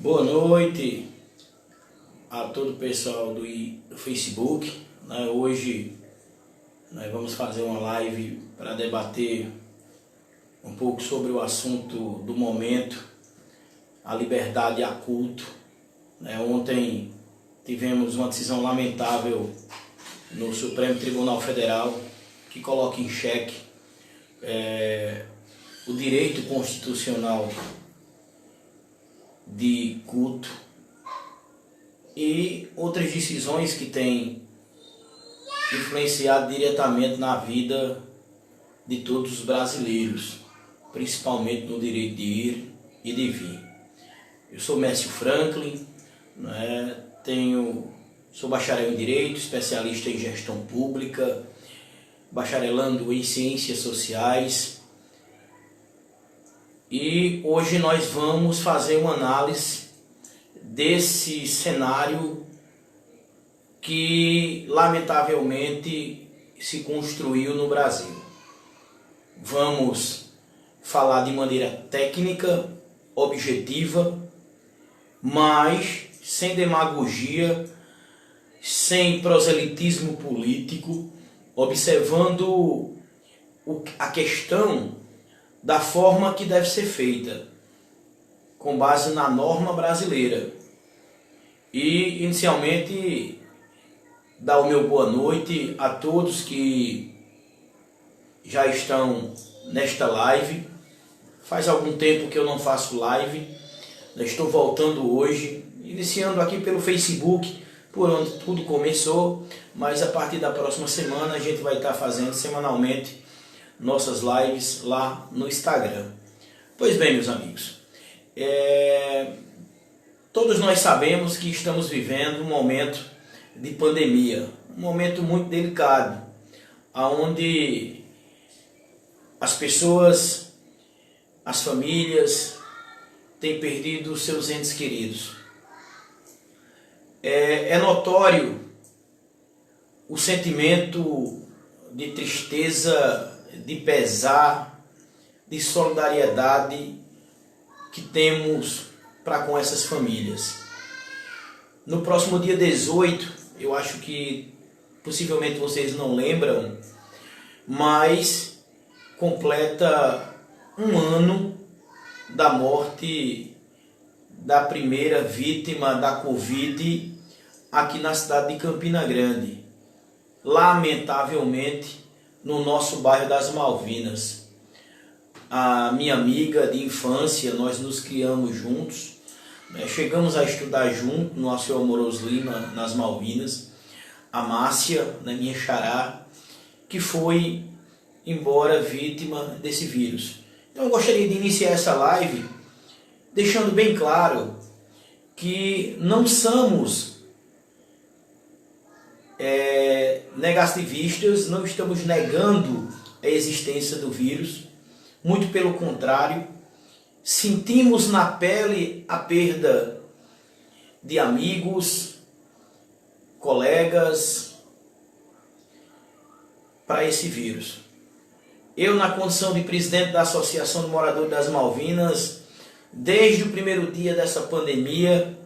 Boa noite a todo o pessoal do Facebook. Hoje nós vamos fazer uma live para debater um pouco sobre o assunto do momento, a liberdade a culto. Ontem tivemos uma decisão lamentável no Supremo Tribunal Federal que coloca em xeque o direito constitucional de culto e outras decisões que têm influenciado diretamente na vida de todos os brasileiros, principalmente no direito de ir e de vir. Eu sou Mércio Franklin, sou bacharel em Direito, especialista em Gestão Pública, bacharelando em Ciências Sociais. E hoje nós vamos fazer uma análise desse cenário que lamentavelmente se construiu no Brasil. Vamos falar de maneira técnica, objetiva, mas sem demagogia, sem proselitismo político, observando a questão da forma que deve ser feita, com base na norma brasileira. E, inicialmente, dar o meu boa noite a todos que já estão nesta live. Faz algum tempo que eu não faço live, estou voltando hoje, iniciando aqui pelo Facebook, por onde tudo começou, mas a partir da próxima semana a gente vai estar fazendo semanalmente nossas lives lá no Instagram. Pois bem, meus amigos, todos nós sabemos que estamos vivendo um momento de pandemia, um momento muito delicado, onde as pessoas, as famílias têm perdido seus entes queridos. É notório o sentimento de tristeza, de pesar, de solidariedade que temos para com essas famílias. No próximo dia 18, eu acho que possivelmente vocês não lembram, mas completa um ano da morte da primeira vítima da Covid aqui na cidade de Campina Grande, lamentavelmente no nosso bairro das Malvinas. A minha amiga de infância, nós nos criamos juntos, chegamos a estudar junto no Alceu Amoroso Lima, nas Malvinas. A Márcia, minha xará, que foi embora vítima desse vírus. Então eu gostaria de iniciar essa live deixando bem claro que não somos negativistas, não estamos negando a existência do vírus, muito pelo contrário, sentimos na pele a perda de amigos, colegas para esse vírus. Eu, na condição de presidente da Associação de Moradores das Malvinas, desde o primeiro dia dessa pandemia,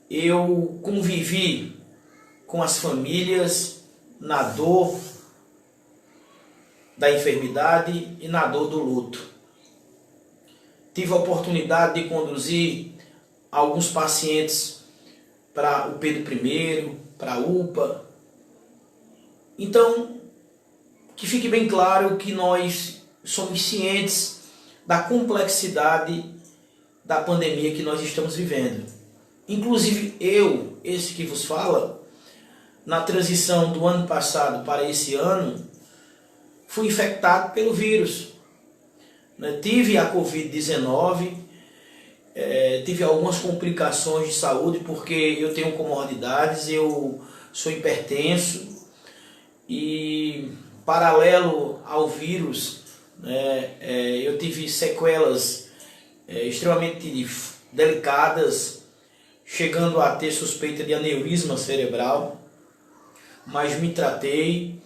eu convivi com as famílias na dor da enfermidade e na dor do luto. Tive a oportunidade de conduzir alguns pacientes para o Pedro I, para a UPA. Então, que fique bem claro que nós somos cientes da complexidade da pandemia que nós estamos vivendo. Inclusive eu, esse que vos fala, na transição do ano passado para esse ano, fui infectado pelo vírus. Tive a Covid-19, tive algumas complicações de saúde porque eu tenho comorbidades, eu sou hipertenso e paralelo ao vírus, eu tive sequelas extremamente delicadas, chegando a ter suspeita de aneurisma cerebral, mas me tratei,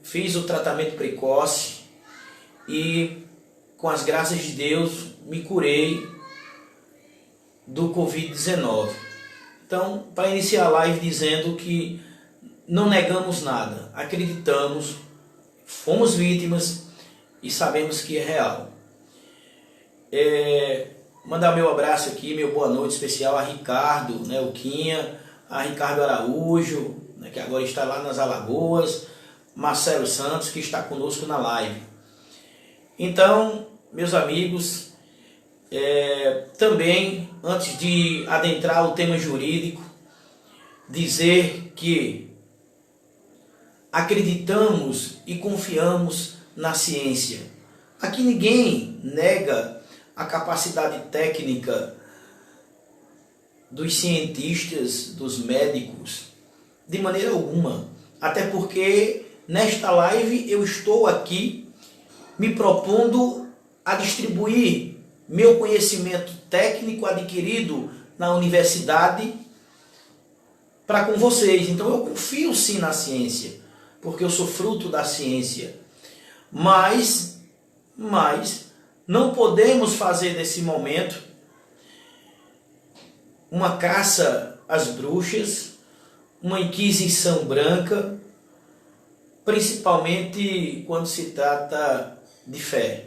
fiz o tratamento precoce e com as graças de Deus me curei do Covid-19. Então, para iniciar a live dizendo que não negamos nada, acreditamos, fomos vítimas e sabemos que é real. Mandar meu abraço aqui, meu boa noite especial a Ricardo, né, o Quinha, a Ricardo Araújo, né, que agora está lá nas Alagoas, Marcelo Santos, que está conosco na live. Então, meus amigos, também, antes de adentrar o tema jurídico, dizer que acreditamos e confiamos na ciência. Aqui ninguém nega a capacidade técnica dos cientistas, dos médicos, de maneira alguma. Até porque nesta live eu estou aqui me propondo a distribuir meu conhecimento técnico adquirido na universidade para com vocês. Então eu confio sim na ciência, porque eu sou fruto da ciência. Mas não podemos fazer desse momento uma caça às bruxas, uma inquisição branca, principalmente quando se trata de fé.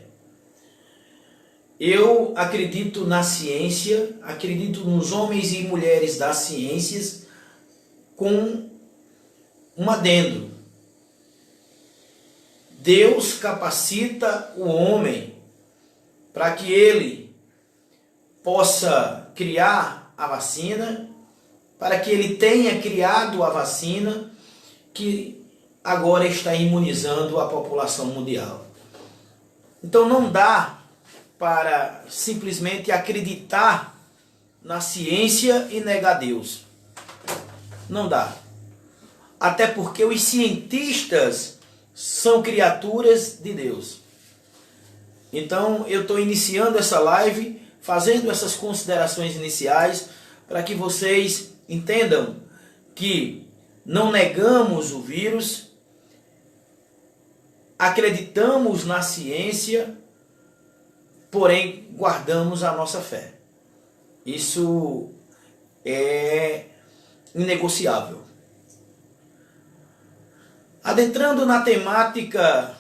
Eu acredito na ciência, acredito nos homens e mulheres das ciências, com um adendo. Deus capacita o homem para que ele possa criar a vacina, para que ele tenha criado a vacina que agora está imunizando a população mundial. Então não dá para simplesmente acreditar na ciência e negar Deus. Não dá. Até porque os cientistas são criaturas de Deus. Então eu estou iniciando essa live, fazendo essas considerações iniciais, para que vocês entendam que não negamos o vírus, acreditamos na ciência, porém guardamos a nossa fé. Isso é inegociável. Adentrando na temática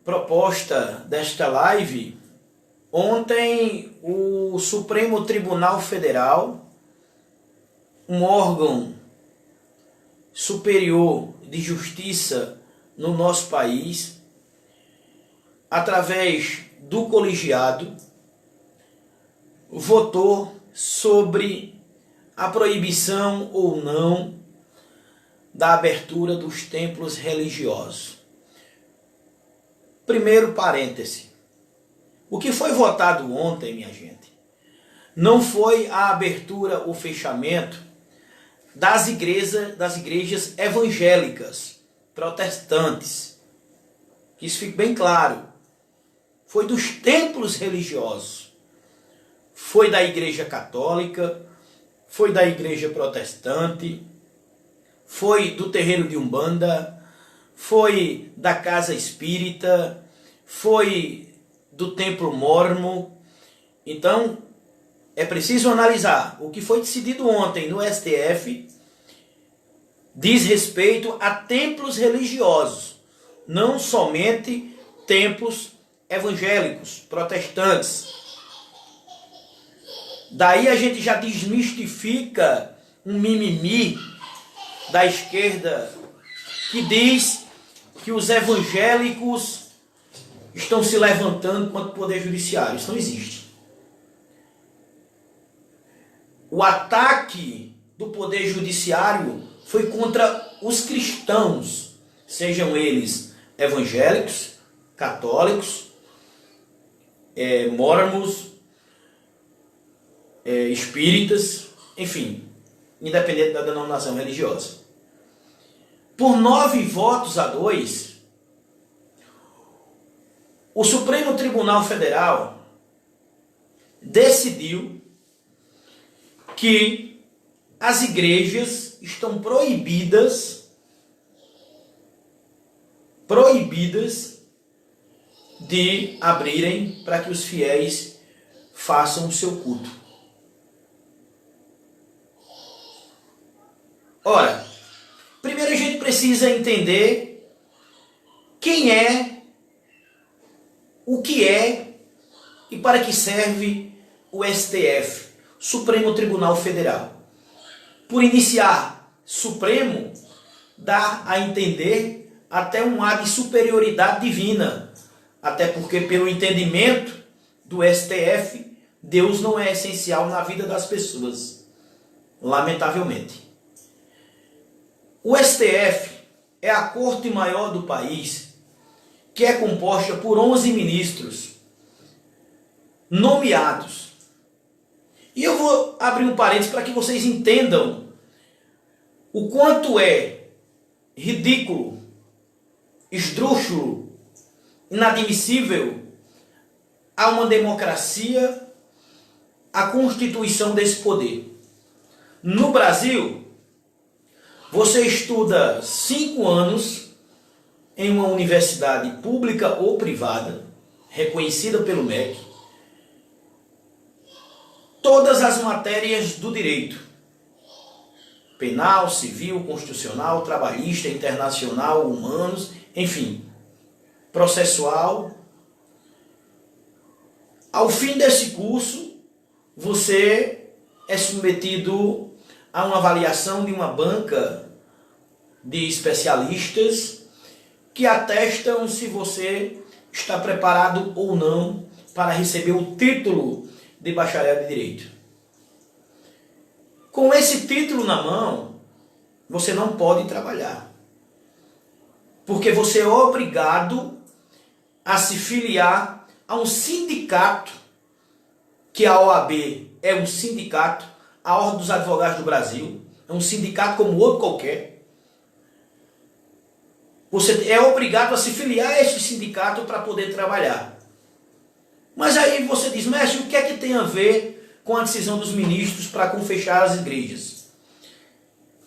proposta desta live, ontem o Supremo Tribunal Federal, um órgão superior de justiça no nosso país, através do colegiado, votou sobre a proibição ou não da abertura dos templos religiosos. Primeiro parêntese. O que foi votado ontem, minha gente, não foi a abertura ou fechamento das igrejas evangélicas, protestantes. Que isso fique bem claro. Foi dos templos religiosos. Foi da igreja católica, foi da igreja protestante, foi do terreiro de Umbanda, foi da casa espírita, foi do templo mórmon. Então, é preciso analisar o que foi decidido ontem no STF, diz respeito a templos religiosos, não somente templos evangélicos, protestantes. Daí a gente já desmistifica um mimimi da esquerda que diz que os evangélicos estão se levantando contra o poder judiciário. Isso não existe. O ataque do poder judiciário foi contra os cristãos, sejam eles evangélicos, católicos, mórmons, espíritas, enfim, independente da denominação religiosa. Por 9 votos a 2, o Supremo Tribunal Federal decidiu que as igrejas estão proibidas de abrirem para que os fiéis façam o seu culto. Ora, primeiro a gente precisa entender quem é, o que é e para que serve o STF, Supremo Tribunal Federal. Por iniciar, Supremo dá a entender até um ar de superioridade divina, até porque pelo entendimento do STF, Deus não é essencial na vida das pessoas, lamentavelmente. O STF é a corte maior do país, que é composta por 11 ministros nomeados. E eu vou abrir um parênteses para que vocês entendam o quanto é ridículo, esdrúxulo, inadmissível a uma democracia a constituição desse poder. No Brasil, você estuda 5 anos em uma universidade pública ou privada, reconhecida pelo MEC, todas as matérias do direito, penal, civil, constitucional, trabalhista, internacional, humanos, enfim, processual. Ao fim desse curso, você é submetido a uma avaliação de uma banca de especialistas que atestam se você está preparado ou não para receber o título de bacharel de direito. Com esse título na mão, você não pode trabalhar, porque você é obrigado a se filiar a um sindicato, que a OAB é um sindicato, a Ordem dos Advogados do Brasil é um sindicato como outro qualquer. Você é obrigado a se filiar a esse sindicato para poder trabalhar. Mas aí você diz, mestre, o que é que tem a ver com a decisão dos ministros para fechar as igrejas?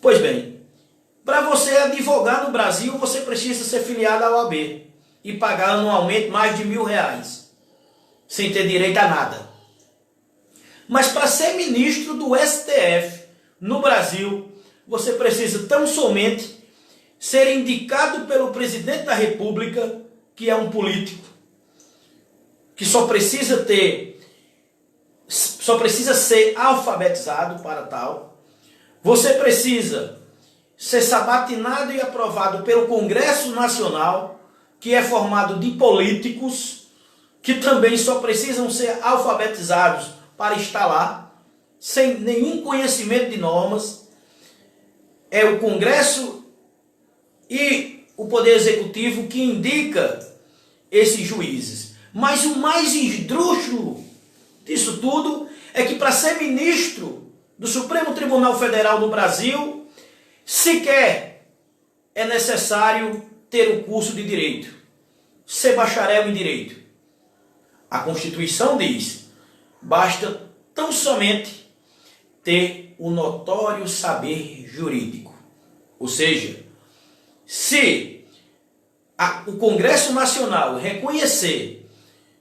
Pois bem, para você advogar no Brasil, você precisa ser filiado à OAB e pagar anualmente mais de R$1.000, sem ter direito a nada. Mas para ser ministro do STF no Brasil, você precisa tão somente ser indicado pelo presidente da República, que é um político, que só precisa ser alfabetizado para tal. Você precisa ser sabatinado e aprovado pelo Congresso Nacional, que é formado de políticos, que também só precisam ser alfabetizados para estar lá, sem nenhum conhecimento de normas. É o Congresso e o Poder Executivo que indica esses juízes. Mas o mais esdrúxulo disso tudo é que para ser ministro do Supremo Tribunal Federal do Brasil, sequer é necessário ter o curso de Direito, ser bacharel em Direito. A Constituição diz, basta tão somente ter o notório saber jurídico. Ou seja, se o Congresso Nacional reconhecer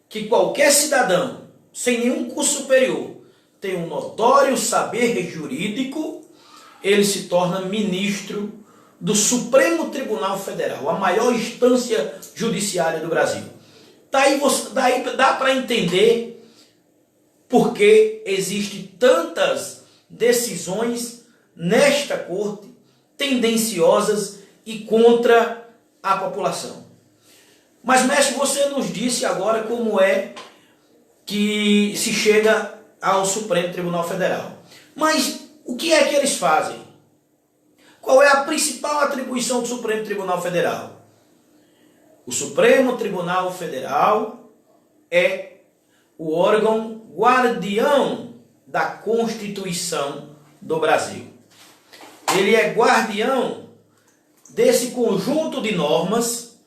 que qualquer cidadão, sem nenhum curso superior, tem um notório saber jurídico, ele se torna ministro do Supremo Tribunal Federal, a maior instância judiciária do Brasil. Daí dá para entender por que existem tantas decisões nesta corte tendenciosas e contra a população. Mas, mestre, você nos disse agora como é que se chega ao Supremo Tribunal Federal. Mas o que é que eles fazem? Qual é a principal atribuição do Supremo Tribunal Federal? O Supremo Tribunal Federal é o órgão guardião da Constituição do Brasil. Ele é guardião desse conjunto de normas,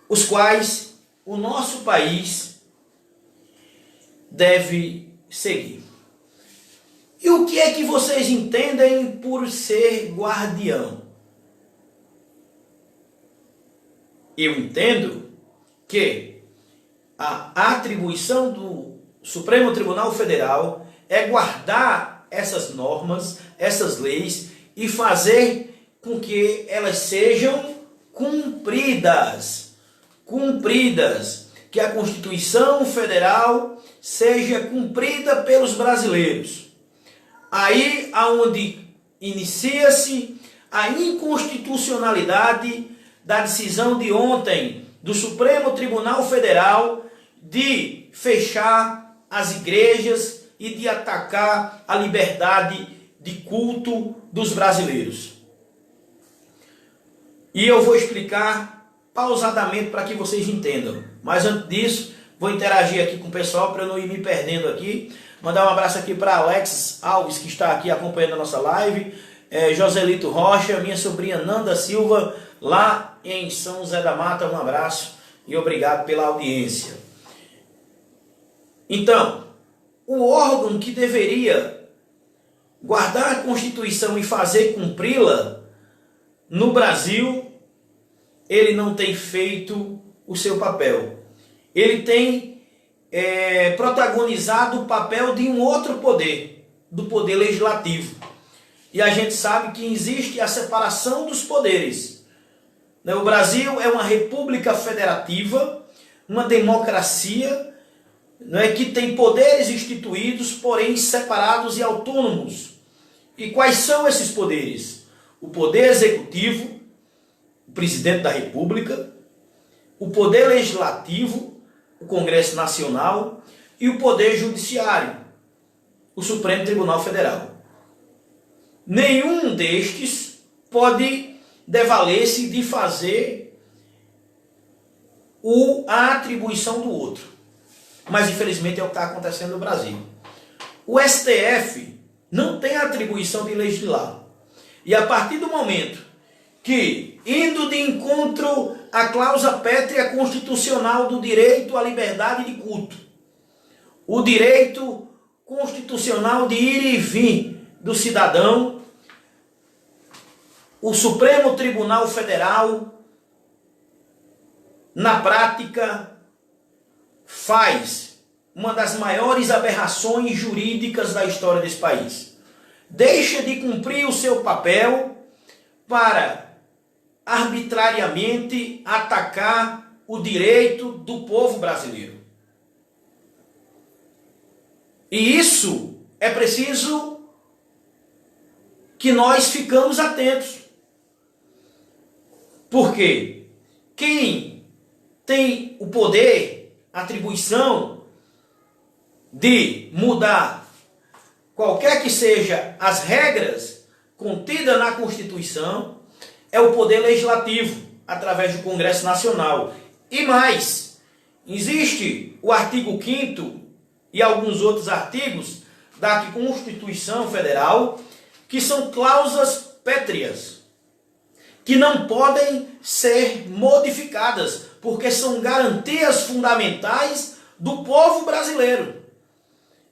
os quais o nosso país deve seguir. E o que é que vocês entendem por ser guardião? Eu entendo que a atribuição do Supremo Tribunal Federal é guardar essas normas, essas leis e fazer com que elas sejam cumpridas. Cumpridas. Que a Constituição Federal seja cumprida pelos brasileiros. Aí aonde inicia-se a inconstitucionalidade da decisão de ontem do Supremo Tribunal Federal de fechar as igrejas e de atacar a liberdade de culto dos brasileiros. E eu vou explicar pausadamente para que vocês entendam. Mas antes disso, vou interagir aqui com o pessoal para eu não ir me perdendo aqui. Mandar um abraço aqui para Alex Alves, que está aqui acompanhando a nossa live. Joselito Rocha, minha sobrinha Nanda Silva, lá em São José da Mata. Um abraço e obrigado pela audiência. Então, o órgão que deveria guardar a Constituição e fazer cumpri-la no Brasil, ele não tem feito o seu papel. Ele tem protagonizado o papel de um outro poder, do poder legislativo. E a gente sabe que existe a separação dos poderes. O Brasil é uma república federativa, uma democracia, que tem poderes instituídos, porém separados e autônomos. E quais são esses poderes? O poder executivo, o presidente da República, o poder legislativo, o Congresso Nacional, e o poder judiciário, o Supremo Tribunal Federal. Nenhum destes pode devaler-se de fazer a atribuição do outro. Mas infelizmente é o que está acontecendo no Brasil. O STF não tem a atribuição de legislar. E a partir do momento que, indo de encontro à cláusula pétrea constitucional do direito à liberdade de culto, o direito constitucional de ir e vir do cidadão, o Supremo Tribunal Federal, na prática, faz uma das maiores aberrações jurídicas da história desse país. Deixa de cumprir o seu papel para arbitrariamente atacar o direito do povo brasileiro. E isso é preciso que nós ficamos atentos. Porque quem tem o poder, a atribuição de mudar qualquer que seja as regras contidas na Constituição, é o poder legislativo, através do Congresso Nacional. E mais, existe o artigo 5º e alguns outros artigos da Constituição Federal, que são cláusulas pétreas, que não podem ser modificadas, porque são garantias fundamentais do povo brasileiro.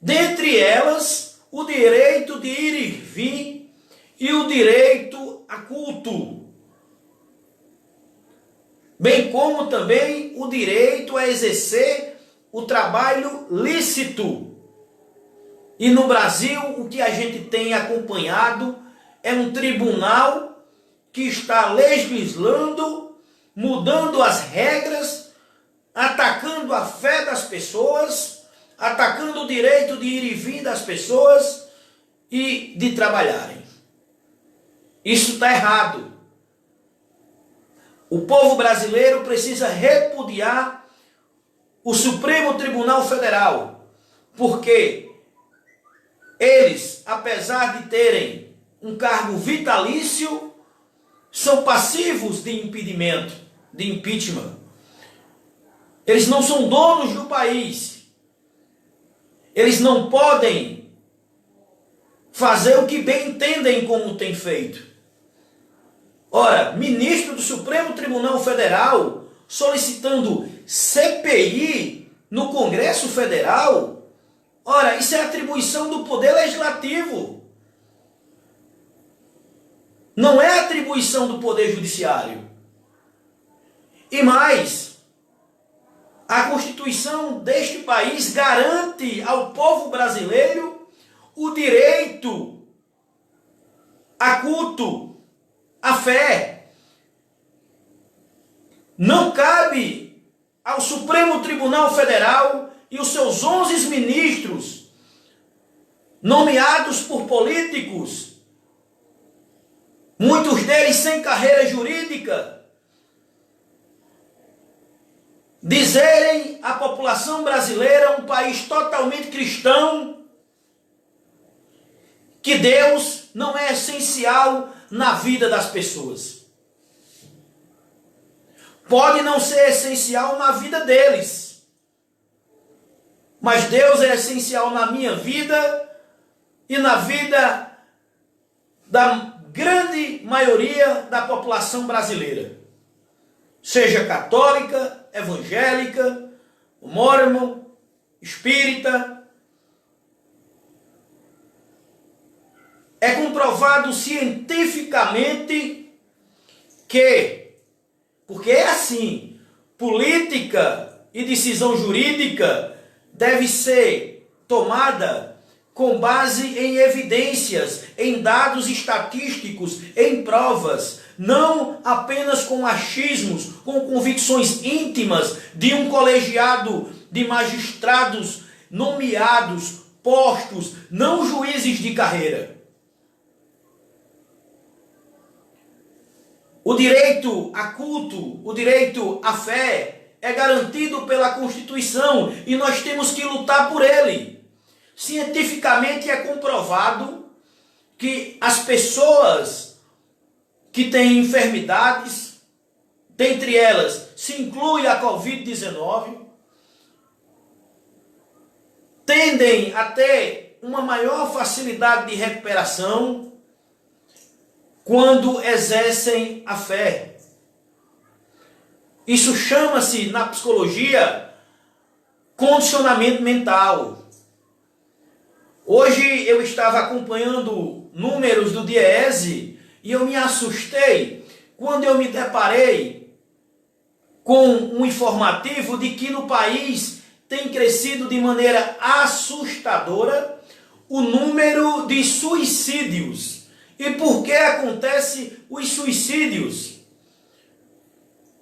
Dentre elas, o direito de ir e vir e o direito a culto, bem como também o direito a exercer o trabalho lícito. E no Brasil, o que a gente tem acompanhado é um tribunal que está legislando, mudando as regras, atacando a fé das pessoas, atacando o direito de ir e vir das pessoas e de trabalharem. Isso está errado. O povo brasileiro precisa repudiar o Supremo Tribunal Federal, porque eles, apesar de terem um cargo vitalício, são passivos de impedimento, de impeachment. Eles não são donos do país. Eles não podem fazer o que bem entendem como tem feito. Ora, ministro do Supremo Tribunal Federal solicitando CPI no Congresso Federal, ora, isso é atribuição do Poder Legislativo. Não é atribuição do Poder Judiciário. E mais, a Constituição deste país garante ao povo brasileiro o direito a culto, a fé. Não cabe ao Supremo Tribunal Federal e os seus 11 ministros, nomeados por políticos, muitos deles sem carreira jurídica, dizerem à população brasileira, um país totalmente cristão, que Deus não é essencial na vida das pessoas. Pode não ser essencial na vida deles, mas Deus é essencial na minha vida e na vida da grande maioria da população brasileira. Seja católica, evangélica, mórmon, espírita. É comprovado cientificamente que, porque é assim, política e decisão jurídica deve ser tomada com base em evidências, em dados estatísticos, em provas, não apenas com achismos, com convicções íntimas de um colegiado de magistrados nomeados, postos, não juízes de carreira. O direito a culto, o direito à fé é garantido pela Constituição e nós temos que lutar por ele. Cientificamente é comprovado que as pessoas que têm enfermidades, dentre elas se inclui a Covid-19, tendem a ter uma maior facilidade de recuperação quando exercem a fé. Isso chama-se, na psicologia, condicionamento mental. Hoje eu estava acompanhando números do DIEESE e eu me assustei quando eu me deparei com um informativo de que no país tem crescido de maneira assustadora o número de suicídios. E por que acontecem os suicídios?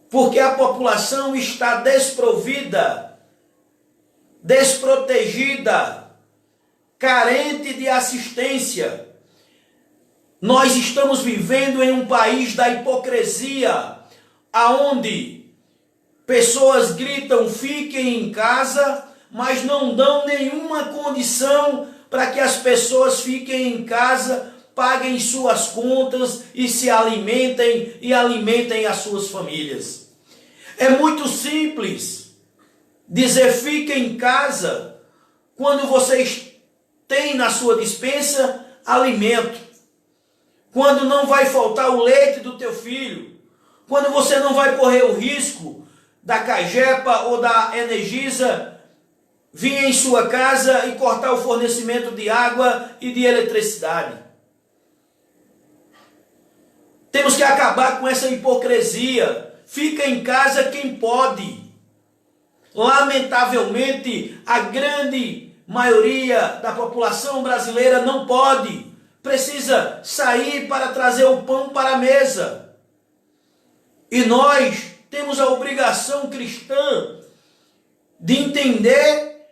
Porque a população está desprovida, desprotegida, carente de assistência. Nós estamos vivendo em um país da hipocrisia, aonde pessoas gritam fiquem em casa, mas não dão nenhuma condição para que as pessoas fiquem em casa, paguem suas contas e se alimentem e alimentem as suas famílias. É muito simples dizer fiquem em casa quando vocês têm na sua despensa alimento, quando não vai faltar o leite do teu filho, quando você não vai correr o risco da Cagepa ou da Energisa vir em sua casa e cortar o fornecimento de água e de eletricidade. Temos que acabar com essa hipocrisia. Fica em casa quem pode. Lamentavelmente, a grande maioria da população brasileira não pode. Precisa sair para trazer o pão para a mesa. E nós temos a obrigação cristã de entender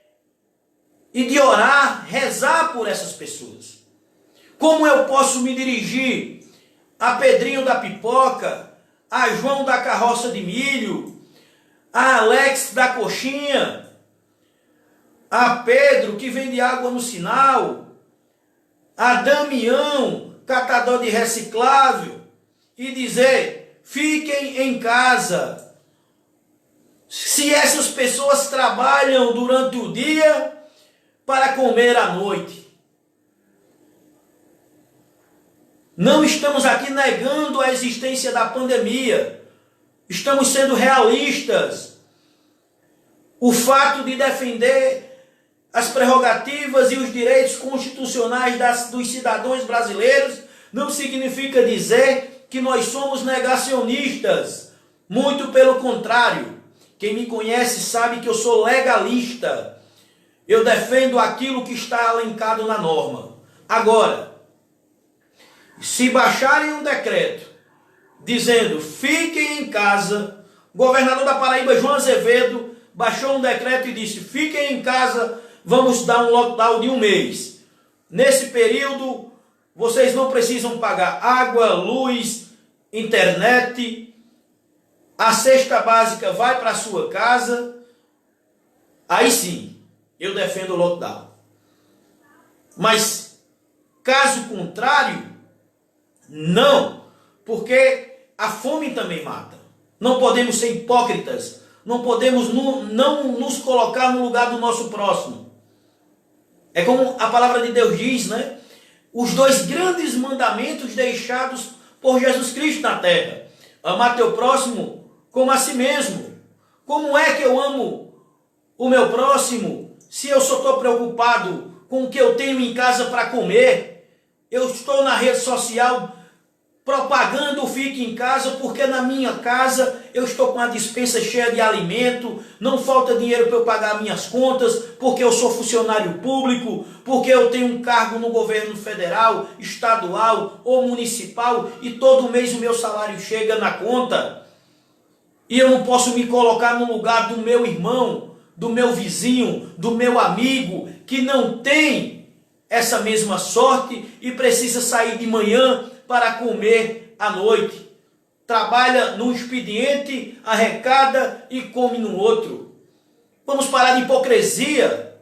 e de orar, rezar por essas pessoas. Como eu posso me dirigir a Pedrinho da Pipoca, a João da Carroça de Milho, a Alex da Coxinha, a Pedro que vende água no sinal, a Damião, catador de reciclável, e dizer, fiquem em casa. Se essas pessoas trabalham durante o dia para comer à noite. Não estamos aqui negando a existência da pandemia. Estamos sendo realistas. O fato de defender as prerrogativas e os direitos constitucionais dos cidadãos brasileiros não significa dizer que nós somos negacionistas. Muito pelo contrário. Quem me conhece sabe que eu sou legalista. Eu defendo aquilo que está alencado na norma. Agora, Se baixarem um decreto dizendo fiquem em casa, o governador da Paraíba, João Azevedo, baixou um decreto e disse fiquem em casa, vamos dar um lockdown de 1 mês. Nesse período, vocês não precisam pagar água, luz, internet, a cesta básica vai para a sua casa. Aí sim, eu defendo o lockdown. Mas, caso contrário, não, porque a fome também mata. Não podemos ser hipócritas, não podemos não nos colocar no lugar do nosso próximo. É como a palavra de Deus diz, né? Os 2 grandes mandamentos deixados por Jesus Cristo na terra. Amar teu próximo como a si mesmo. Como é que eu amo o meu próximo se eu só estou preocupado com o que eu tenho em casa para comer? Eu estou na rede social propagando o fique em casa, porque na minha casa eu estou com a despensa cheia de alimento, não falta dinheiro para eu pagar minhas contas, porque eu sou funcionário público, porque eu tenho um cargo no governo federal, estadual ou municipal e todo mês o meu salário chega na conta. E eu não posso me colocar no lugar do meu irmão, do meu vizinho, do meu amigo, que não tem essa mesma sorte e precisa sair de manhã para comer à noite. Trabalha num expediente, arrecada e come no outro. Vamos parar de hipocrisia.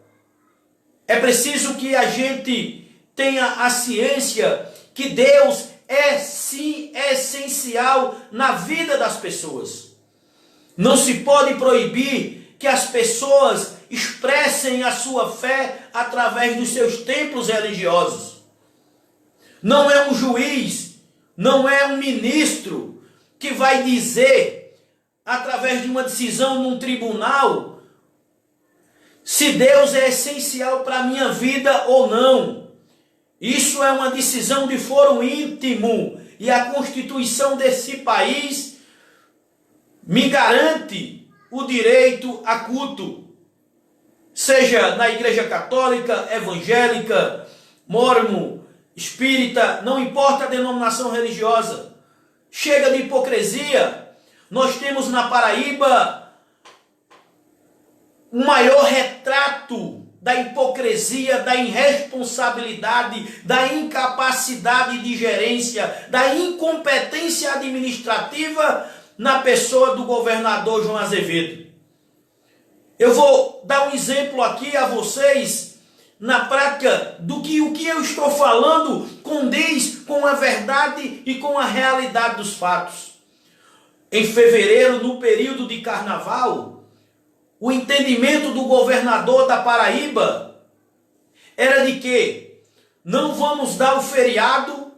É preciso que a gente tenha a ciência que Deus é sim essencial na vida das pessoas. Não se pode proibir que as pessoas expressem a sua fé através dos seus templos religiosos. Não é um juiz, não é um ministro que vai dizer, através de uma decisão num tribunal, se Deus é essencial para a minha vida ou não. Isso é uma decisão de foro íntimo e a Constituição desse país me garante o direito a culto, seja na Igreja Católica, Evangélica, Mórmon, Espírita, não importa a denominação religiosa. Chega de hipocrisia. Nós temos na Paraíba o maior retrato da hipocrisia, da irresponsabilidade, da incapacidade de gerência, da incompetência administrativa na pessoa do governador João Azevedo. Eu vou dar um exemplo aqui a vocês, na prática, do que o que eu estou falando condiz com a verdade e com a realidade dos fatos. Em fevereiro, no período de carnaval, o entendimento do governador da Paraíba era de que não vamos dar o feriado,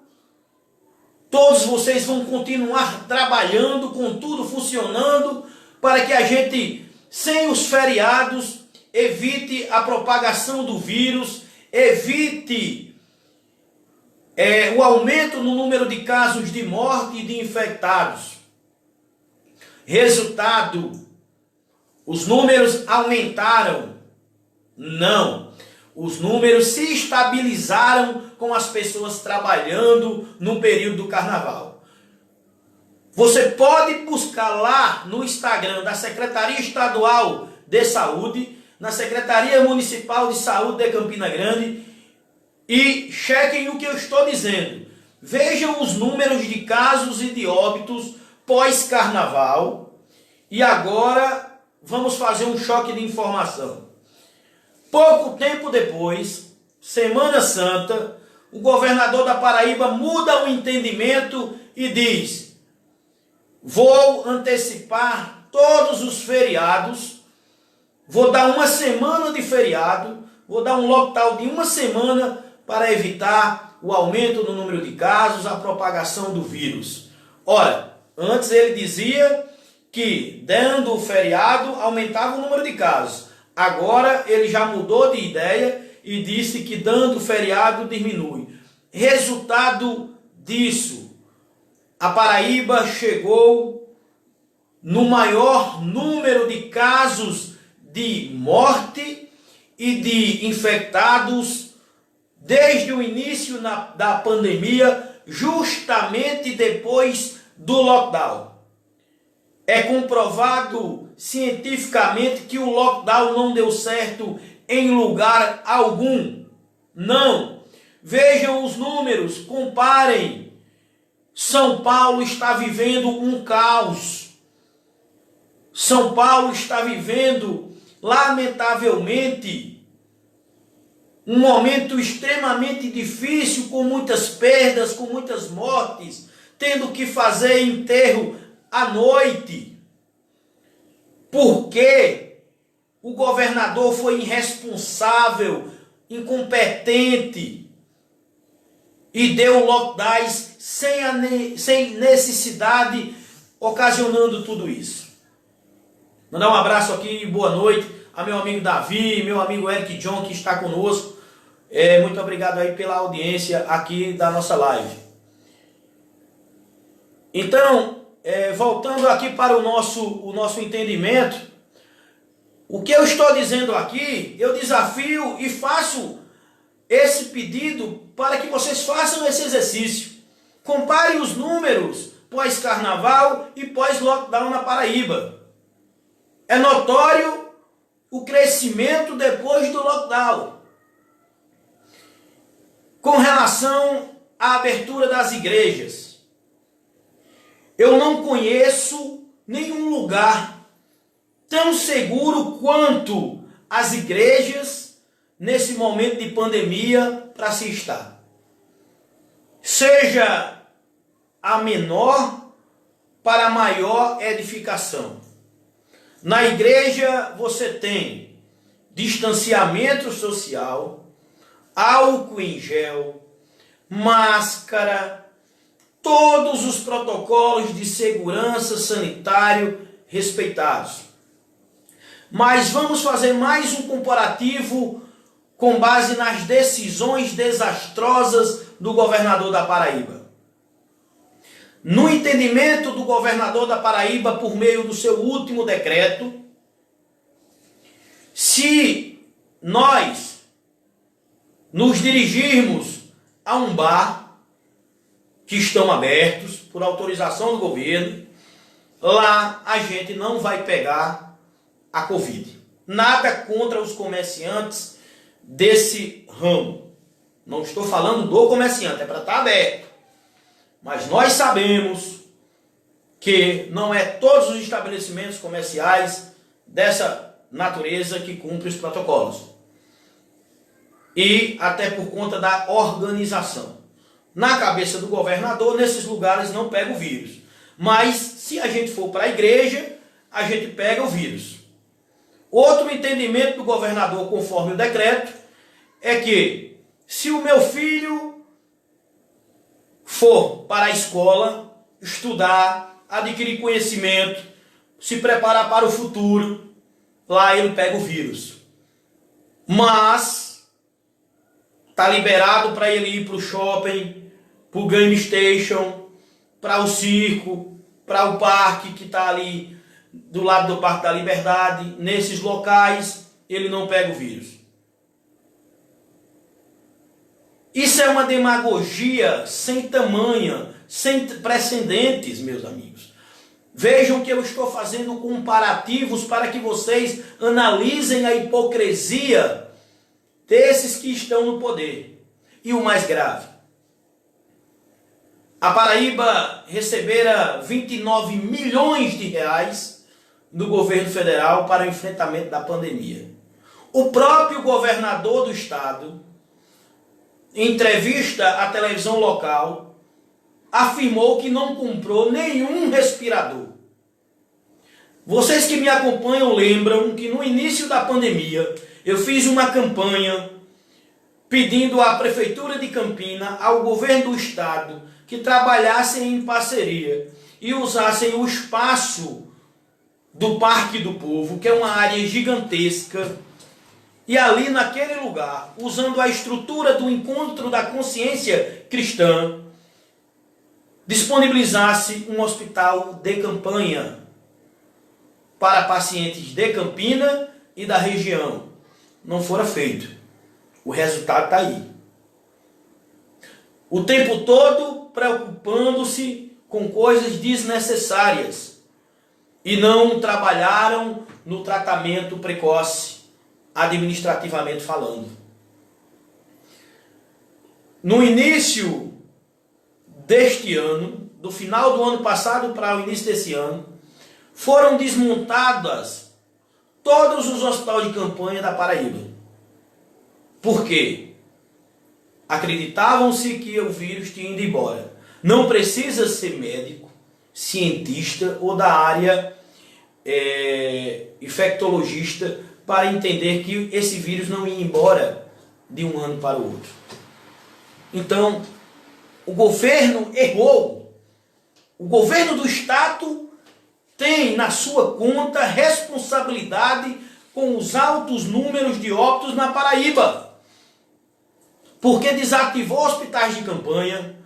todos vocês vão continuar trabalhando, com tudo funcionando, para que a gente, sem os feriados, evite a propagação do vírus, evite o aumento no número de casos de morte e de infectados. Resultado, os números aumentaram? Não. Os números se estabilizaram com as pessoas trabalhando no período do carnaval. Você pode buscar lá no Instagram da Secretaria Estadual de Saúde, na Secretaria Municipal de Saúde de Campina Grande, e chequem o que eu estou dizendo. Vejam os números de casos e de óbitos pós-carnaval. E agora vamos fazer um choque de informação. Pouco tempo depois, Semana Santa, o governador da Paraíba muda o entendimento e diz: vou antecipar todos os feriados, vou dar uma semana de feriado, vou dar um lockdown de uma semana para evitar o aumento no número de casos, a propagação do vírus. Ora, antes ele dizia que dando o feriado aumentava o número de casos. Agora ele já mudou de ideia e disse que dando o feriado diminui. Resultado disso, a Paraíba chegou no maior número de casos de morte e de infectados desde o início da pandemia justamente depois do lockdown. É comprovado cientificamente que o lockdown não deu certo em lugar algum. Não. Vejam os números, comparem. São Paulo está vivendo um caos. São Paulo está vivendo, lamentavelmente, um momento extremamente difícil, com muitas perdas, com muitas mortes, tendo que fazer enterro à noite. Porque o governador foi irresponsável, incompetente e deu lockdowns sem necessidade, ocasionando tudo isso. Mandar um abraço aqui, boa noite a meu amigo Davi, meu amigo Eric John, que está conosco. Muito obrigado aí pela audiência aqui da nossa live. Então, voltando aqui para o nosso entendimento, o que eu estou dizendo aqui, eu desafio e faço esse pedido para que vocês façam esse exercício. Comparem os números pós-carnaval e pós-lockdown na Paraíba. É notório o crescimento depois do lockdown. Com relação à abertura das igrejas, eu não conheço nenhum lugar tão seguro quanto as igrejas nesse momento de pandemia para se estar. Seja a menor para a maior edificação. Na igreja você tem distanciamento social, álcool em gel, máscara, todos os protocolos de segurança sanitário respeitados. Mas vamos fazer mais um comparativo com base nas decisões desastrosas do governador da Paraíba. No entendimento do governador da Paraíba, por meio do seu último decreto, se nós nos dirigirmos a um bar que estão abertos por autorização do governo, lá a gente não vai pegar a Covid. Nada contra os comerciantes desse ramo. Não estou falando do comerciante, é para estar aberto. Mas nós sabemos que não é todos os estabelecimentos comerciais dessa natureza que cumprem os protocolos. E até por conta da organização. Na cabeça do governador, nesses lugares não pega o vírus. Mas se a gente for para a igreja, a gente pega o vírus. Outro entendimento do governador, conforme o decreto, é que se o meu filho for para a escola, estudar, adquirir conhecimento, se preparar para o futuro, lá ele pega o vírus. Mas está liberado para ele ir para o shopping, para o game station, para o circo, para o parque que está ali do lado do Parque da Liberdade. Nesses locais ele não pega o vírus. Isso é uma demagogia sem tamanha, sem precedentes, meus amigos. Vejam que eu estou fazendo comparativos para que vocês analisem a hipocrisia desses que estão no poder. E o mais grave, a Paraíba recebera 29 milhões de reais do governo federal para o enfrentamento da pandemia. O próprio governador do estado, em entrevista à televisão local, afirmou que não comprou nenhum respirador. Vocês que me acompanham lembram que no início da pandemia eu fiz uma campanha pedindo à Prefeitura de Campina, ao governo do estado, que trabalhassem em parceria e usassem o espaço do Parque do Povo, que é uma área gigantesca, e ali naquele lugar, usando a estrutura do encontro da consciência cristã, disponibilizasse um hospital de campanha para pacientes de Campina e da região. Não fora feito. O resultado está aí. O tempo todo preocupando-se com coisas desnecessárias e não trabalharam no tratamento precoce, administrativamente falando. No início deste ano, do final do ano passado para o início desse ano, foram desmontadas todos os hospitais de campanha da Paraíba. Por quê? Acreditavam-se que o vírus tinha ido embora. Não precisa ser médico, cientista ou da área infectologista para entender que esse vírus não ia embora de um ano para o outro. Então, o governo errou. O governo do estado tem na sua conta responsabilidade com os altos números de óbitos na Paraíba. Porque desativou hospitais de campanha,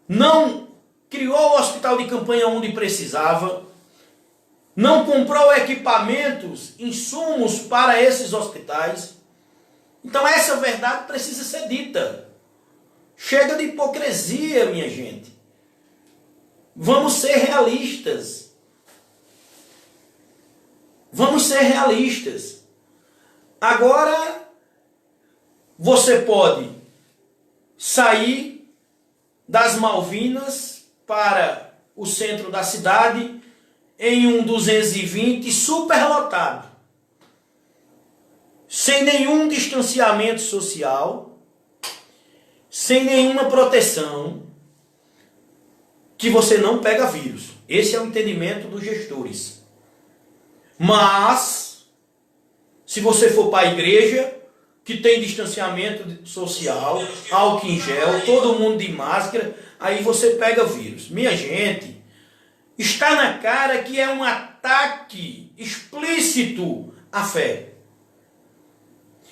não criou o hospital de campanha onde precisava, não comprou equipamentos, insumos para esses hospitais. Então essa verdade precisa ser dita. Chega de hipocrisia, minha gente. Vamos ser realistas. Vamos ser realistas. Agora, você pode sair das Malvinas para o centro da cidade em um 220 superlotado, sem nenhum distanciamento social, sem nenhuma proteção, que você não pega vírus. Esse é o entendimento dos gestores. Mas, se você for para a igreja, que tem distanciamento social, álcool em gel, todo mundo de máscara, aí você pega vírus. Minha gente, está na cara que é um ataque explícito à fé.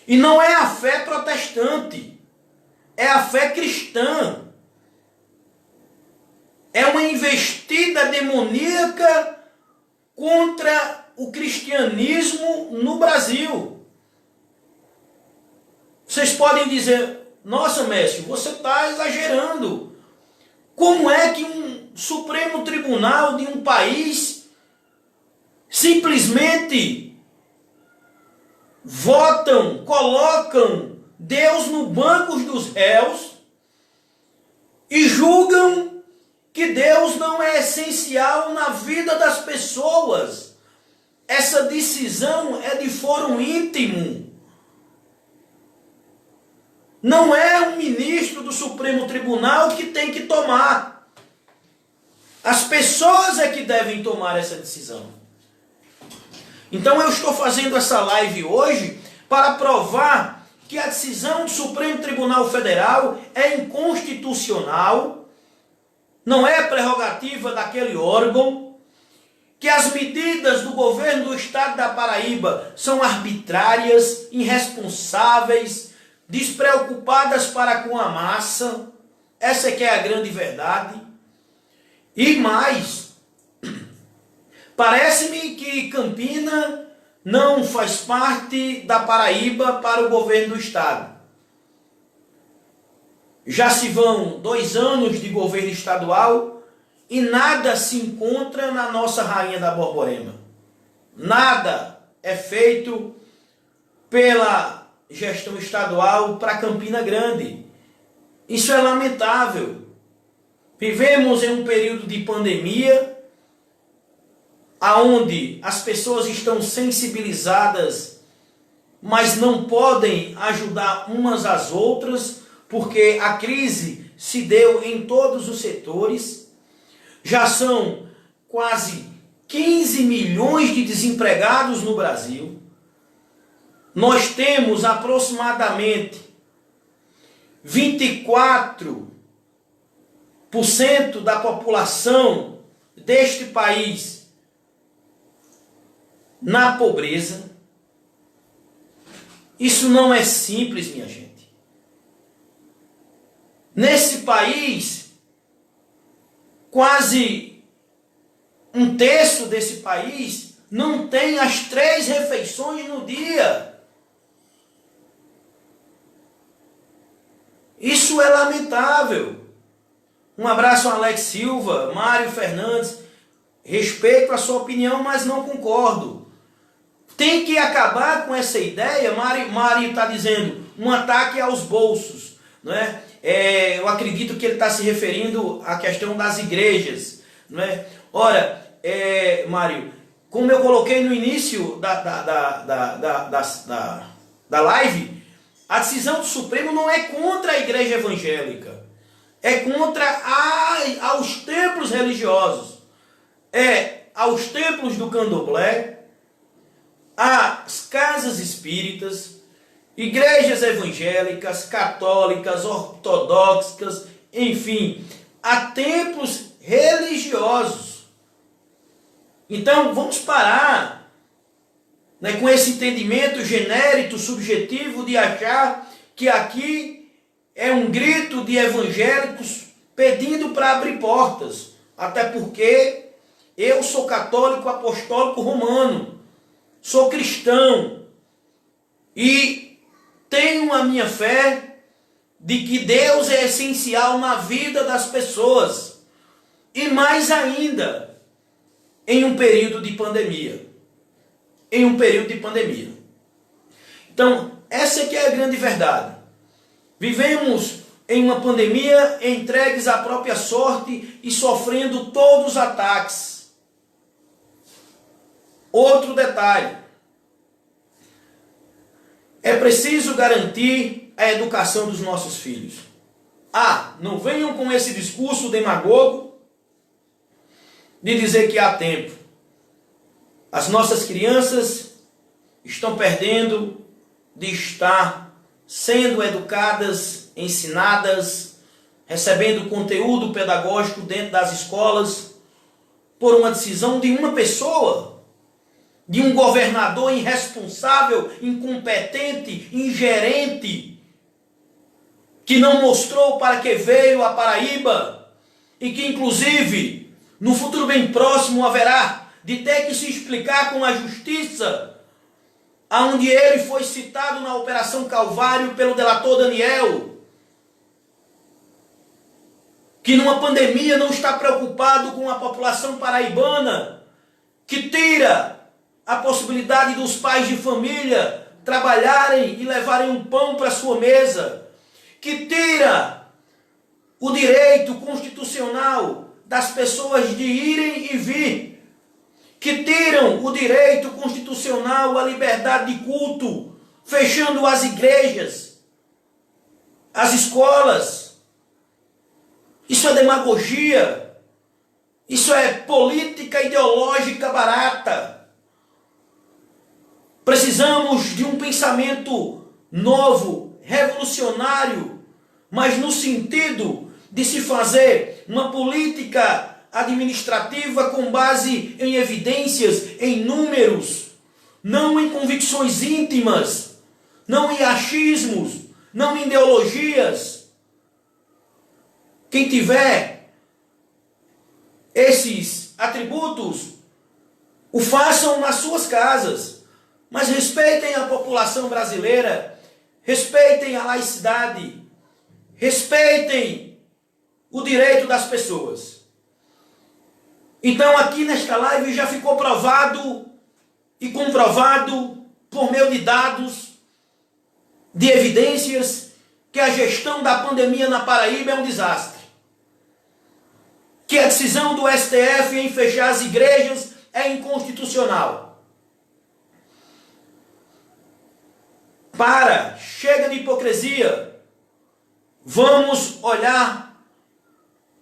E não é a fé protestante, é a fé cristã. É uma investida demoníaca contra o cristianismo no Brasil. Vocês podem dizer, nossa, mestre, você está exagerando. Como é que um Supremo Tribunal de um país simplesmente votam, colocam Deus no banco dos réus e julgam que Deus não é essencial na vida das pessoas? Essa decisão é de fórum íntimo. Não é um ministro do Supremo Tribunal que tem que tomar. As pessoas é que devem tomar essa decisão. Então eu estou fazendo essa live hoje para provar que a decisão do Supremo Tribunal Federal é inconstitucional, não é prerrogativa daquele órgão, que as medidas do governo do estado da Paraíba são arbitrárias, irresponsáveis, despreocupadas para com a massa. Essa é que é a grande verdade. E mais, parece-me que Campina não faz parte da Paraíba para o governo do estado. Já se vão 2 anos de governo estadual e nada se encontra na nossa rainha da Borborema. Nada é feito pela gestão estadual para Campina Grande. Isso é lamentável. Vivemos em um período de pandemia, aonde as pessoas estão sensibilizadas, mas não podem ajudar umas às outras, porque a crise se deu em todos os setores. Já são quase 15 milhões de desempregados no Brasil. Nós temos aproximadamente 24% da população deste país na pobreza. Isso não é simples, minha gente. Nesse país, quase 1/3 desse país não tem as 3 refeições no dia. Isso é lamentável. Um abraço a Alex Silva, Mário Fernandes. Respeito a sua opinião, mas não concordo. Tem que acabar com essa ideia. Mário está dizendo um ataque aos bolsos, não é? Eu acredito que ele está se referindo à questão das igrejas, não é? Ora, Mário, como eu coloquei no início da live, a decisão do Supremo não é contra a igreja evangélica, é contra aos templos religiosos, aos templos do candomblé, às casas espíritas, igrejas evangélicas, católicas, ortodoxas, enfim, a templos religiosos. Então, vamos parar, né, com esse entendimento genérico, subjetivo, de achar que aqui é um grito de evangélicos pedindo para abrir portas. Até porque eu sou católico apostólico romano, sou cristão e tenho a minha fé de que Deus é essencial na vida das pessoas. E mais ainda, em um período de pandemia. Em um período de pandemia. Então, essa aqui é a grande verdade. Vivemos em uma pandemia, entregues à própria sorte e sofrendo todos os ataques. Outro detalhe. É preciso garantir a educação dos nossos filhos. Não venham com esse discurso demagogo de dizer que há tempo. As nossas crianças estão perdendo de estar sendo educadas, ensinadas, recebendo conteúdo pedagógico dentro das escolas por uma decisão de uma pessoa, de um governador irresponsável, incompetente, ingerente, que não mostrou para que veio a Paraíba e que, inclusive, no futuro bem próximo haverá de ter que se explicar com a justiça, aonde ele foi citado na Operação Calvário pelo delator Daniel, que numa pandemia não está preocupado com a população paraibana, que tira a possibilidade dos pais de família trabalharem e levarem um pão para sua mesa, que tira o direito constitucional das pessoas de irem e vir, que tiram o direito constitucional à liberdade de culto, fechando as igrejas, as escolas. Isso é demagogia, isso é política ideológica barata. Precisamos de um pensamento novo, revolucionário, mas no sentido de se fazer uma política administrativa com base em evidências, em números, não em convicções íntimas, não em achismos, não em ideologias. Quem tiver esses atributos, o façam nas suas casas. Mas respeitem a população brasileira, respeitem a laicidade, respeitem o direito das pessoas. Então aqui nesta live já ficou provado e comprovado por meio de dados, de evidências, que a gestão da pandemia na Paraíba é um desastre. Que a decisão do STF em fechar as igrejas é inconstitucional. Chega de hipocrisia. Vamos olhar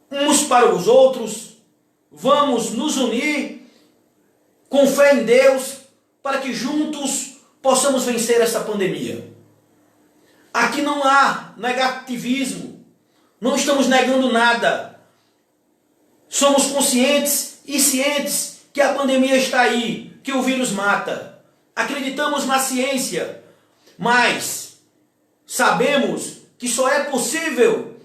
uns para os outros, vamos nos unir com fé em Deus para que juntos possamos vencer essa pandemia. Aqui não há negativismo, não estamos negando nada. Somos conscientes e cientes que a pandemia está aí, que o vírus mata. Acreditamos na ciência, mas sabemos que só é possível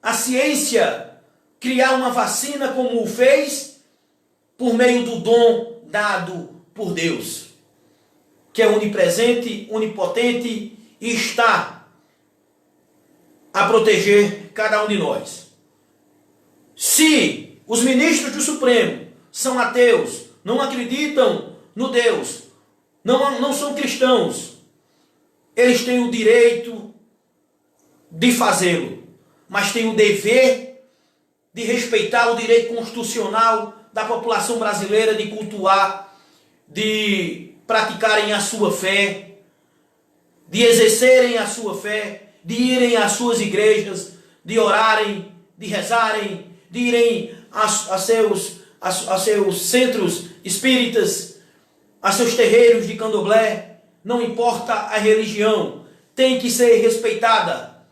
a ciência criar uma vacina como o fez por meio do dom dado por Deus, que é onipresente, onipotente e está a proteger cada um de nós. Se os ministros do Supremo são ateus, não acreditam no Deus, não são cristãos, eles têm o direito de fazê-lo, mas têm o dever de respeitar o direito constitucional da população brasileira de cultuar, de praticarem a sua fé, de exercerem a sua fé, de irem às suas igrejas, de orarem, de rezarem, de irem a seus centros espíritas, a seus terreiros de candomblé. Não importa a religião, tem que ser respeitada.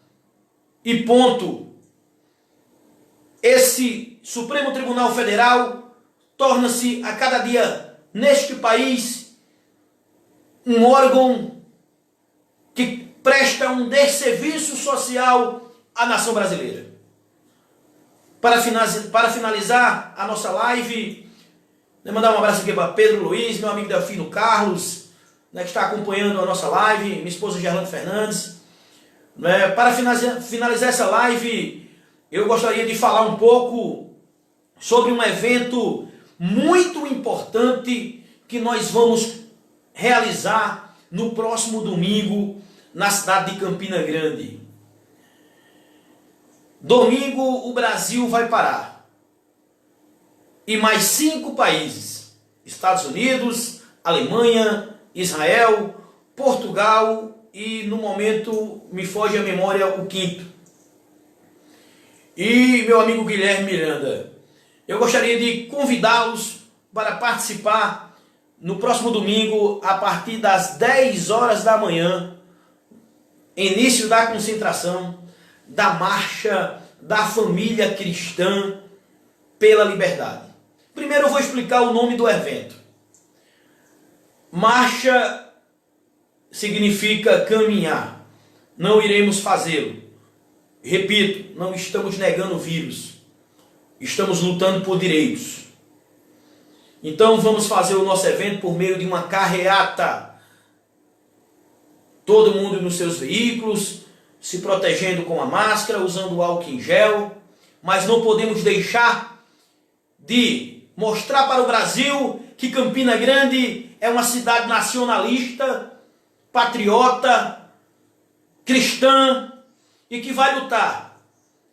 E ponto. Esse Supremo Tribunal Federal torna-se a cada dia neste país um órgão que presta um desserviço social à nação brasileira. Para finalizar a nossa live, vou mandar um abraço aqui para Pedro Luiz, meu amigo Delfino Carlos, que está acompanhando a nossa live, minha esposa Gerlane Fernandes. Para finalizar essa live, eu gostaria de falar um pouco sobre um evento muito importante que nós vamos realizar no próximo domingo na cidade de Campina Grande. Domingo o Brasil vai parar. E mais 5 países, Estados Unidos, Alemanha, Israel, Portugal e no momento me foge a memória o 5º. E meu amigo Guilherme Miranda, eu gostaria de convidá-los para participar no próximo domingo a partir das 10 horas da manhã, início da concentração da Marcha da Família Cristã pela Liberdade. Primeiro eu vou explicar o nome do evento. Marcha significa caminhar. Não iremos fazê-lo. Repito, não estamos negando o vírus. Estamos lutando por direitos. Então vamos fazer o nosso evento por meio de uma carreata. Todo mundo nos seus veículos, se protegendo com a máscara, usando o álcool em gel. Mas não podemos deixar de mostrar para o Brasil que Campina Grande é uma cidade nacionalista, patriota, cristã e que vai lutar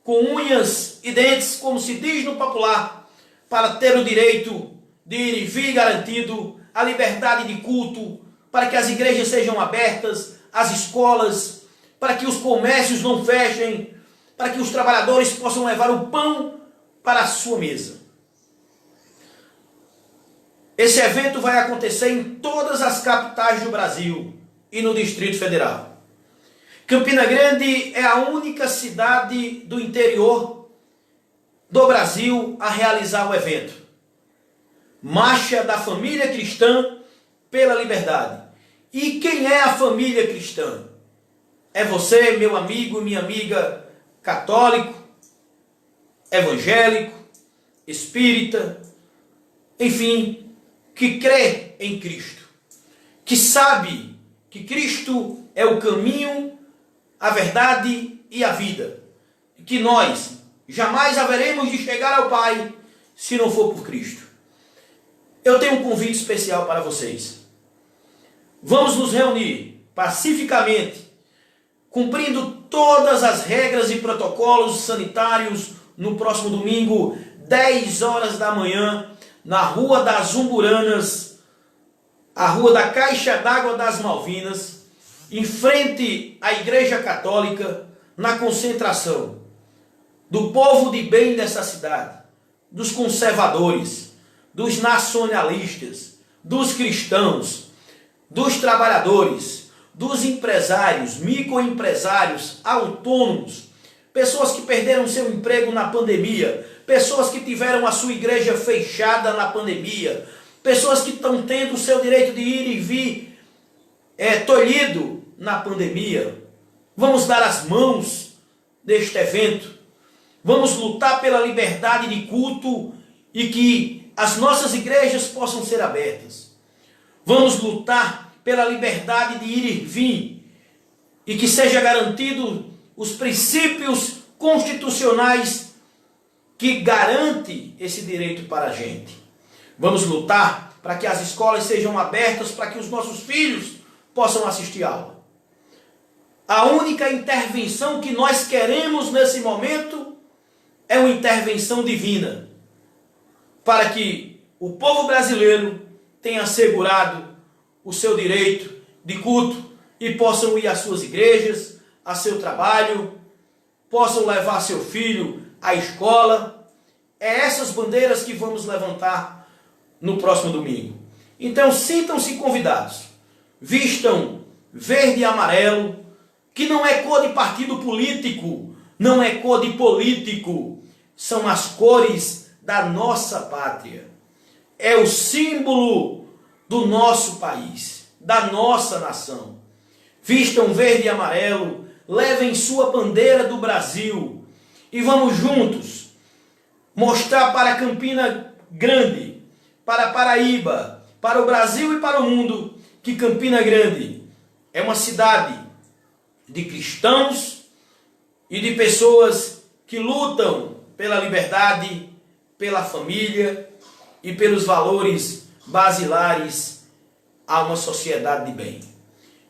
com unhas e dentes, como se diz no popular, para ter o direito de ir e vir garantido, a liberdade de culto, para que as igrejas sejam abertas, as escolas, para que os comércios não fechem, para que os trabalhadores possam levar o pão para a sua mesa. Esse evento vai acontecer em todas as capitais do Brasil e no Distrito Federal. Campina Grande é a única cidade do interior do Brasil a realizar o evento. Marcha da Família Cristã pela Liberdade. E quem é a família cristã? É você, meu amigo e minha amiga, católico, evangélico, espírita, enfim, que crê em Cristo, que sabe que Cristo é o caminho, a verdade e a vida, e que nós jamais haveremos de chegar ao Pai se não for por Cristo. Eu tenho um convite especial para vocês. Vamos nos reunir pacificamente, cumprindo todas as regras e protocolos sanitários no próximo domingo, 10 horas da manhã, na Rua das Umburanas, a Rua da Caixa d'Água das Malvinas, em frente à Igreja Católica, na concentração do povo de bem dessa cidade, dos conservadores, dos nacionalistas, dos cristãos, dos trabalhadores, dos empresários, microempresários, autônomos, pessoas que perderam seu emprego na pandemia, pessoas que tiveram a sua igreja fechada na pandemia, pessoas que estão tendo o seu direito de ir e vir tolhido na pandemia. Vamos dar as mãos neste evento, vamos lutar pela liberdade de culto e que as nossas igrejas possam ser abertas. Vamos lutar pela liberdade de ir e vir e que seja garantido os princípios constitucionais que garante esse direito para a gente. Vamos lutar para que as escolas sejam abertas para que os nossos filhos possam assistir a aula. A única intervenção que nós queremos nesse momento é uma intervenção divina, para que o povo brasileiro tenha assegurado o seu direito de culto e possam ir às suas igrejas, a seu trabalho, possam levar seu filho à escola. É essas bandeiras que vamos levantar no próximo domingo. Então sintam-se convidados, vistam verde e amarelo, que não é cor de partido político, não é cor de político, são as cores da nossa pátria. É o símbolo do nosso país, da nossa nação. Vistam verde e amarelo, levem sua bandeira do Brasil e vamos juntos mostrar para Campina Grande, para Paraíba, para o Brasil e para o mundo, que Campina Grande é uma cidade de cristãos e de pessoas que lutam pela liberdade, pela família e pelos valores basilares a uma sociedade de bem.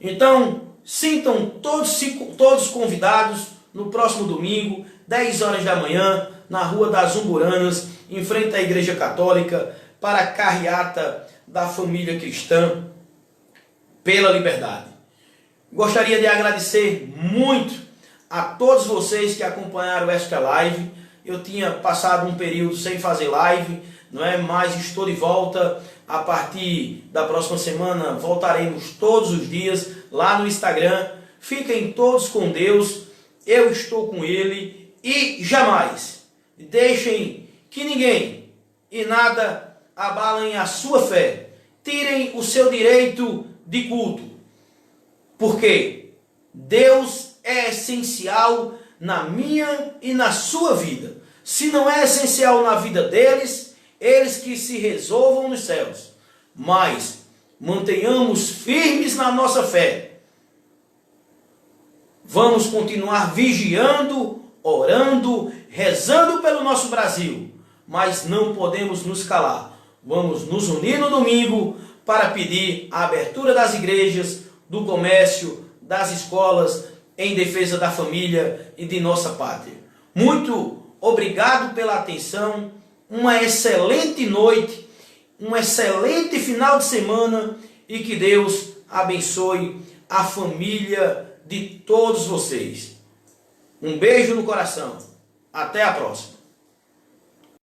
Então, sintam todos convidados no próximo domingo, 10 horas da manhã, na Rua das Umburanas, em frente à Igreja Católica, para a carreata da família cristã pela liberdade. Gostaria de agradecer muito a todos vocês que acompanharam esta live. Eu tinha passado um período sem fazer live, não é? Mas estou de volta. A partir da próxima semana voltaremos todos os dias lá no Instagram. Fiquem todos com Deus, eu estou com Ele e jamais deixem que ninguém e nada abalem a sua fé. Tirem o seu direito de culto, porque Deus é essencial na minha e na sua vida. Se não é essencial na vida deles, eles que se resolvam nos céus. Mas mantenhamos firmes na nossa fé. Vamos continuar vigiando, orando, rezando pelo nosso Brasil. Mas não podemos nos calar. Vamos nos unir no domingo para pedir a abertura das igrejas, do comércio, das escolas, em defesa da família e de nossa pátria. Muito obrigado pela atenção, uma excelente noite, um excelente final de semana e que Deus abençoe a família de todos vocês. Um beijo no coração. Até a próxima.